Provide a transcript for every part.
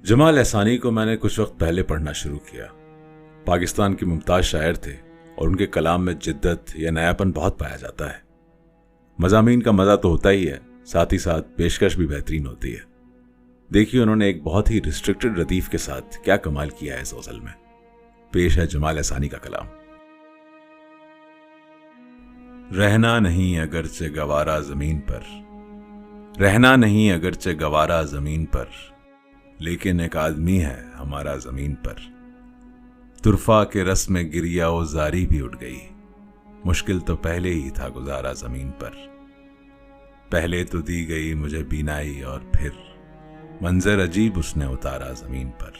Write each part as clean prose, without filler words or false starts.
जमाल एहसानी को मैंने कुछ वक्त पहले पढ़ना शुरू किया। पाकिस्तान के मुमताज शायर थे और उनके कलाम में जिद्दत या नयापन बहुत पाया जाता है। मज़ामीन का मज़ा तो होता ही है, साथ ही साथ पेशकश भी बेहतरीन होती है। देखिए उन्होंने एक बहुत ही रिस्ट्रिक्टेड रदीफ के साथ क्या कमाल किया है इस गज़ल में। पेश है जमाल एहसानी का कलाम। रहना नहीं अगरचे गवारा जमीन पर, रहना नहीं अगरचे गवारा जमीन पर, लेकिन एक आदमी है हमारा जमीन पर। तुरफा के रस में गिरिया ओ जारी भी उठ गई, मुश्किल तो पहले ही था गुजारा जमीन पर। पहले तो दी गई मुझे बीनाई और फिर मंजर अजीब उसने उतारा जमीन पर।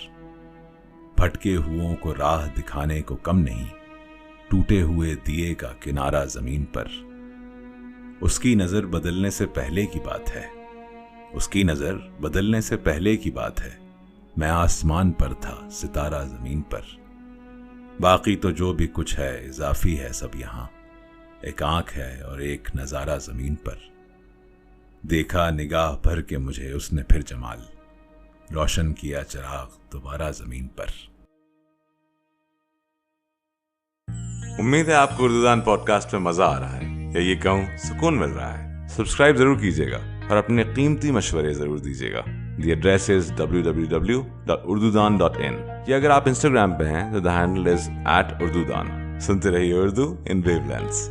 भटके हुओं को राह दिखाने को कम नहीं, टूटे हुए दिए का किनारा जमीन पर। उसकी नजर बदलने से पहले की बात है, उसकी नजर बदलने से पहले की बात है। मैं आसमान पर था सितारा जमीन पर। बाकी तो जो भी कुछ है इजाफी है सब यहां, एक आंख है और एक नजारा जमीन पर। देखा निगाह भर के मुझे उसने फिर जमाल, रोशन किया चिराग दोबारा जमीन पर। उम्मीद है आपको उर्दूदान पॉडकास्ट में मजा आ रहा है, या ये कहूं सुकून मिल रहा है। सब्सक्राइब जरूर कीजिएगा और अपने कीमती मशवरे जरूर दीजिएगा। The address is www.urdudan.in। या अगर आप इंस्टाग्राम पे हैं तो द हैंडल इज @urdudan। सुनते रहिए उर्दू इन वेवलेंथ्स।